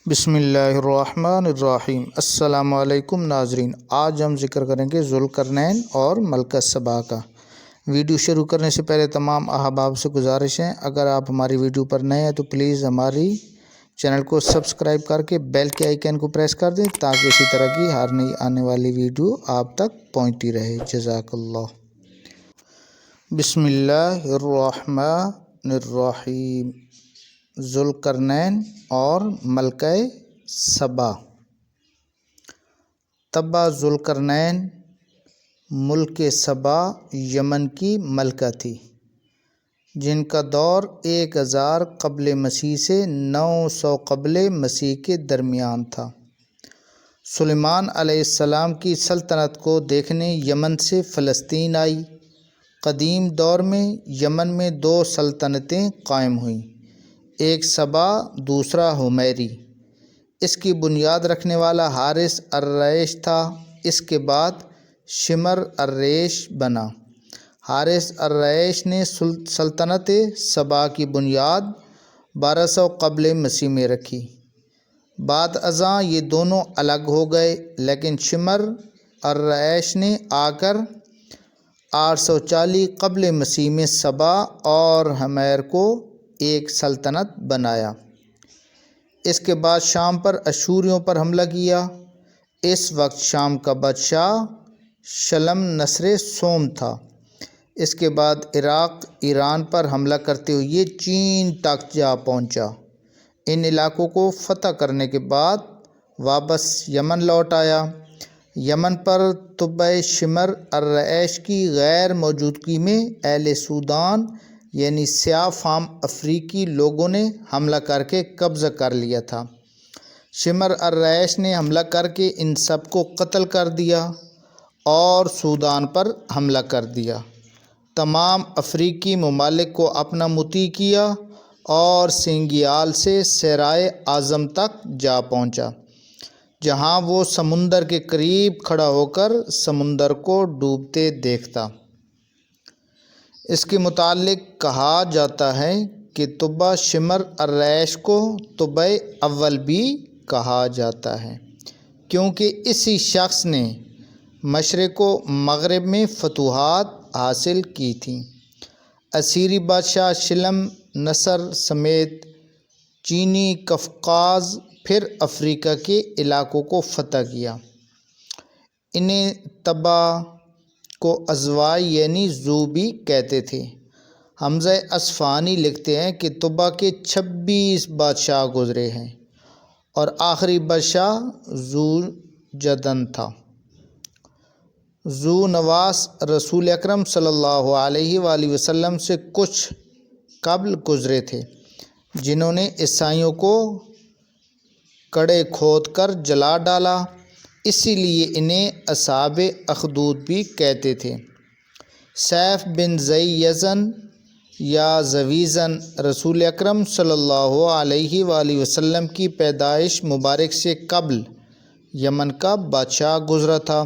بسم اللہ الرحمن الرحیم۔ السلام علیکم ناظرین، آج ہم ذکر کریں گے ذوالقرنین اور ملکہ سبا کا۔ ویڈیو شروع کرنے سے پہلے تمام احباب سے گزارش ہے، اگر آپ ہماری ویڈیو پر نئے ہیں تو پلیز ہماری چینل کو سبسکرائب کر کے بیل کے آئیکن کو پریس کر دیں تاکہ اسی طرح کی ہر نئی آنے والی ویڈیو آپ تک پہنچتی رہے۔ جزاک اللہ۔ بسم اللہ الرحمن الرحیم۔ ذوالقرنین اور ملکہ سبا۔ تبا ذوالقرنین ملک سبا یمن کی ملکہ تھی، جن کا دور 1000 قبل مسیح سے 900 قبل مسیح کے درمیان تھا۔ سلیمان علیہ السلام کی سلطنت کو دیکھنے یمن سے فلسطین آئی۔ قدیم دور میں یمن میں 2 سلطنتیں قائم ہوئیں، ایک سبا، دوسرا حمیری۔ اس کی بنیاد رکھنے والا حارث الرئیش تھا۔ اس کے بعد شمر الرئیش بنا۔ حارث الرئیش نے سلطنت سبا کی بنیاد 1200 قبل مسیح میں رکھی۔ بعد ازاں یہ دونوں الگ ہو گئے، لیکن شمر الرئیش نے آ کر 840 قبل مسیح میں سبا اور حمیر کو ایک سلطنت بنایا۔ اس کے بعد شام پر اشوریوں پر حملہ کیا۔ اس وقت شام کا بادشاہ شلم نصر سوم تھا۔ اس کے بعد عراق ایران پر حملہ کرتے ہوئے یہ چین تک جا پہنچا۔ ان علاقوں کو فتح کرنے کے بعد واپس یمن لوٹ آیا۔ یمن پر تبع شمر الرئیش کی غیر موجودگی میں اہل سودان یعنی سیاہ فام افریقی لوگوں نے حملہ کر کے قبضہ کر لیا تھا۔ شمر الرئیش نے حملہ کر کے ان سب کو قتل کر دیا اور سودان پر حملہ کر دیا۔ تمام افریقی ممالک کو اپنا مطیع کیا اور سینگیال سے صحرائے اعظم تک جا پہنچا، جہاں وہ سمندر کے قریب کھڑا ہو کر سمندر کو ڈوبتے دیکھتا۔ اس کے متعلق کہا جاتا ہے کہ تبع شمر الرئیش کو تبع اول بھی کہا جاتا ہے، کیونکہ اسی شخص نے مشرق و مغرب میں فتوحات حاصل کی تھیں۔ اسیری بادشاہ شلم نصر سمیت چینی قفقاز پھر افریقہ کے علاقوں کو فتح کیا۔ انہیں تبا کو ازوائی یعنی زو بھی کہتے تھے۔ حمزہ اصفہانی لکھتے ہیں کہ تبا کے 26 بادشاہ گزرے ہیں اور آخری بادشاہ ذو جدن تھا۔ ذو نواس رسول اکرم صلی اللہ علیہ وآلہ وسلم سے کچھ قبل گزرے تھے، جنہوں نے عیسائیوں کو کڑے کھود کر جلا ڈالا، اسی لیے انہیں اصحاب اخدود بھی کہتے تھے۔ سیف بن ذی یزن یا زویزن رسول اکرم صلی اللہ علیہ وآلہ وسلم کی پیدائش مبارک سے قبل یمن کا بادشاہ گزرا تھا،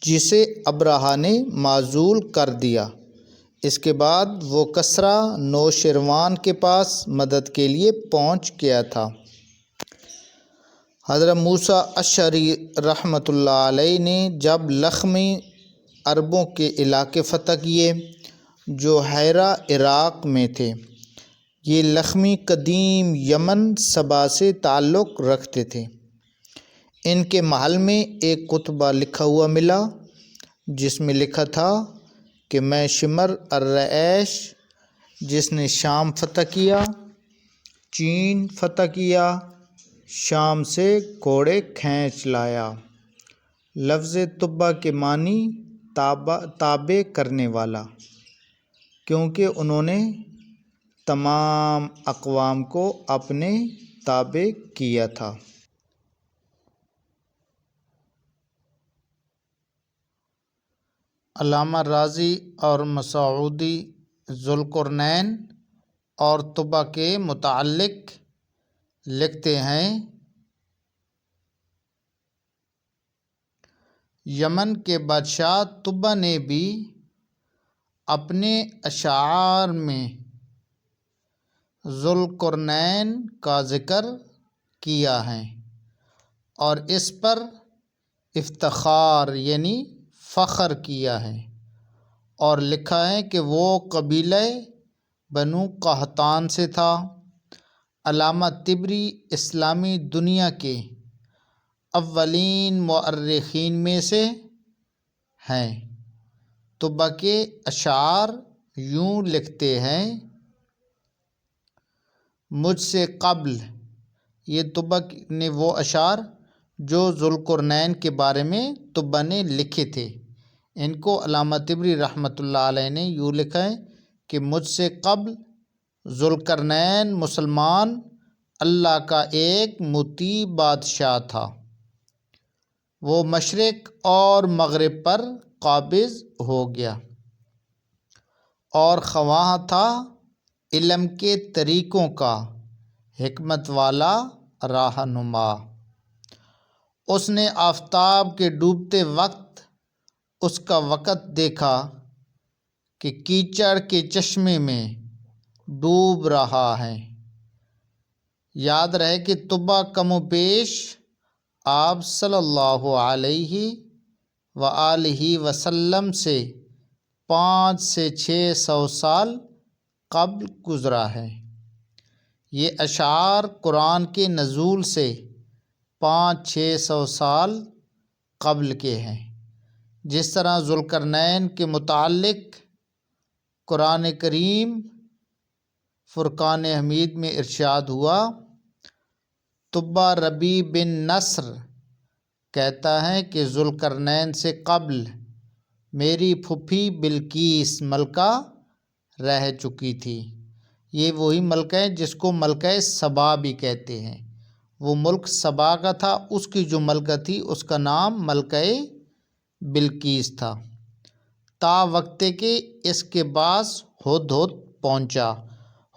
جسے ابرہہ نے معزول کر دیا۔ اس کے بعد وہ کسریٰ نوشیروان کے پاس مدد کے لیے پہنچ گیا تھا۔ حضرت موسیٰ اشعری رحمۃ اللہ علیہ نے جب لخمی عربوں کے علاقے فتح کیے جو حیرہ عراق میں تھے، یہ لخمی قدیم یمن سبا سے تعلق رکھتے تھے۔ ان کے محل میں ایک کتبہ لکھا ہوا ملا، جس میں لکھا تھا کہ میں شمر الرئیش، جس نے شام فتح کیا، چین فتح کیا، شام سے گھوڑے کھینچ لایا۔ لفظ تبا کے معنی تابع کرنے والا، کیونکہ انہوں نے تمام اقوام کو اپنے تابع کیا تھا۔ علامہ رازی اور مسعودی ذوالقرنین اور تبا کے متعلق لکھتے ہیں، یمن کے بادشاہ تبا نے بھی اپنے اشعار میں ذوالقرنین کا ذکر کیا ہے اور اس پر افتخار یعنی فخر کیا ہے، اور لکھا ہے کہ وہ قبیلہ بنو قحطان سے تھا۔ علامہ طبری اسلامی دنیا کے اولین مؤرخین میں سے ہیں۔ طبا کے اشعار یوں لکھتے ہیں: مجھ سے قبل، یہ طبا نے وہ اشعار جو ذوالقرنین کے بارے میں طبا نے لکھے تھے، ان کو علامہ طبری رحمۃ اللہ علیہ نے یوں لکھا ہے کہ مجھ سے قبل ذوالقرنین مسلمان اللہ کا ایک مطیع بادشاہ تھا۔ وہ مشرق اور مغرب پر قابض ہو گیا اور خواہاں تھا علم کے طریقوں کا حکمت والا رہنما۔ اس نے آفتاب کے ڈوبتے وقت اس کا وقت دیکھا کہ کیچڑ کے چشمے میں ڈوب رہا ہے۔ یاد رہے کہ طبا کم و بیش آپ صلی اللہ علیہ وآلہ وسلم سے 500 سے 600 سال قبل گزرا ہے۔ یہ اشعار قرآن کے نزول سے 500-600 سال قبل کے ہیں۔ جس طرح ذوالقرنین کے متعلق قرآن کریم فرقان حمید میں ارشاد ہوا، طبا ربیع بن نصر کہتا ہے کہ ذوالقرنین سے قبل میری پھوپھی بلقیس ملکہ رہ چکی تھی۔ یہ وہی ملکہ ہے جس کو ملکہ سبا بھی کہتے ہیں۔ وہ ملک سبا کا تھا، اس کی جو ملکہ تھی اس کا نام ملکہ بلقیس تھا۔ تا وقت کہ اس کے پاس ہدہد پہنچا۔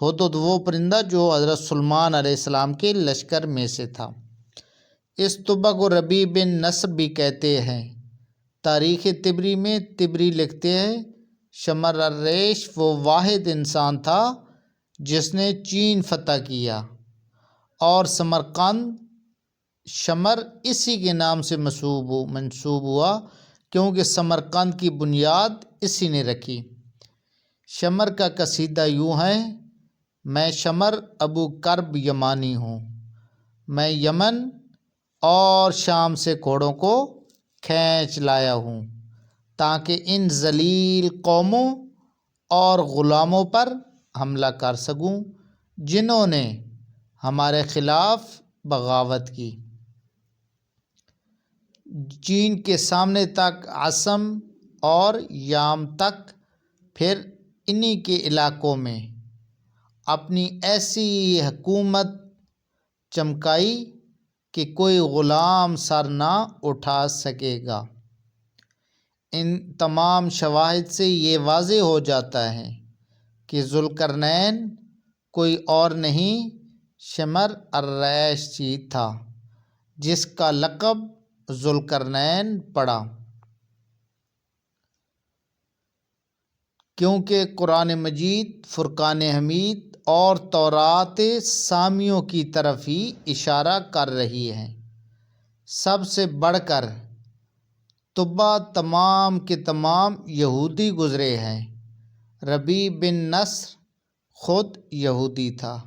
ہدہد وہ پرندہ جو حضرت سلیمان علیہ السلام کے لشکر میں سے تھا۔ اس طبا کو ربیع بن نصر بھی کہتے ہیں۔ تاریخ طبری میں طبری لکھتے ہیں، شمر الریش وہ واحد انسان تھا جس نے چین فتح کیا، اور سمرقند شمر اسی کے نام سے منسوب ہوا کیونکہ سمرقند کی بنیاد اسی نے رکھی۔ شمر کا قصیدہ یوں ہے: میں شمر ابو کرب یمانی ہوں، میں یمن اور شام سے گھوڑوں کو کھینچ لایا ہوں تاکہ ان ذلیل قوموں اور غلاموں پر حملہ کر سکوں جنہوں نے ہمارے خلاف بغاوت کی۔ چین کے سامنے تک عصم اور یام تک، پھر انہی کے علاقوں میں اپنی ایسی حکومت چمکائی کہ کوئی غلام سر نہ اٹھا سکے گا۔ ان تمام شواہد سے یہ واضح ہو جاتا ہے کہ ذوالقرنین کوئی اور نہیں شمر الریش ہی تھا جس کا لقب ذوالقرنین پڑا، کیونکہ قرآن مجید فرقان حمید اور تورات سامیوں کی طرف ہی اشارہ کر رہی ہے۔ سب سے بڑھ کر طبا تمام کے تمام یہودی گزرے ہیں۔ ربیع بن نصر خود یہودی تھا۔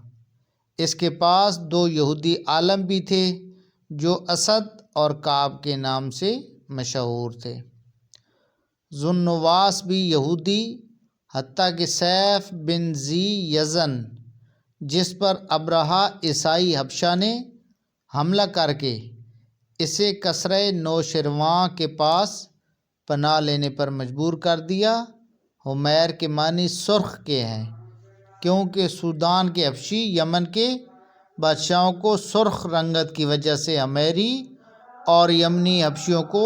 اس کے پاس 2 یہودی عالم بھی تھے جو اسد اور کعب کے نام سے مشہور تھے۔ ذو النواس بھی یہودی، حتیٰ کہ سیف بن ذی یزن جس پر ابرہہ عیسائی حبشہ نے حملہ کر کے اسے کسرۂ نوشرواں کے پاس پناہ لینے پر مجبور کر دیا، حمیر کے معنی سرخ کے ہیں، کیونکہ سودان کے حبشی یمن کے بادشاہوں کو سرخ رنگت کی وجہ سے حمیری اور یمنی حبشیوں کو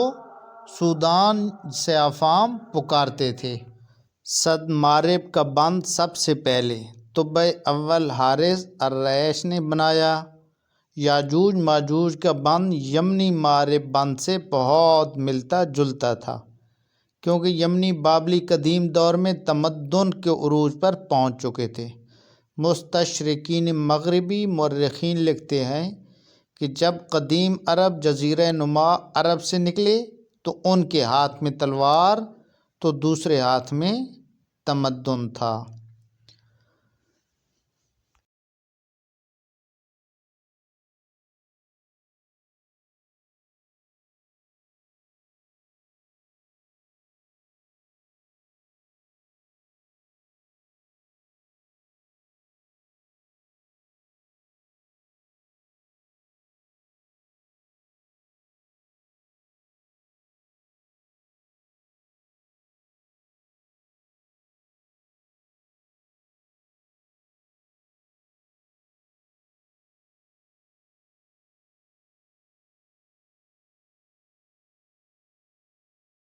سودان سے افہام پکارتے تھے۔ سد مارب کا بند سب سے پہلے طبع اول حارث الریش نے بنایا۔ یاجوج ماجوج کا بند یمنی مارب بند سے بہت ملتا جلتا تھا، کیونکہ یمنی بابلی قدیم دور میں تمدن کے عروج پر پہنچ چکے تھے۔ مستشرقین مغربی مورخین لکھتے ہیں کہ جب قدیم عرب جزیرہ نما عرب سے نکلے تو ان کے ہاتھ میں تلوار تو دوسرے ہاتھ میں تمدن تھا۔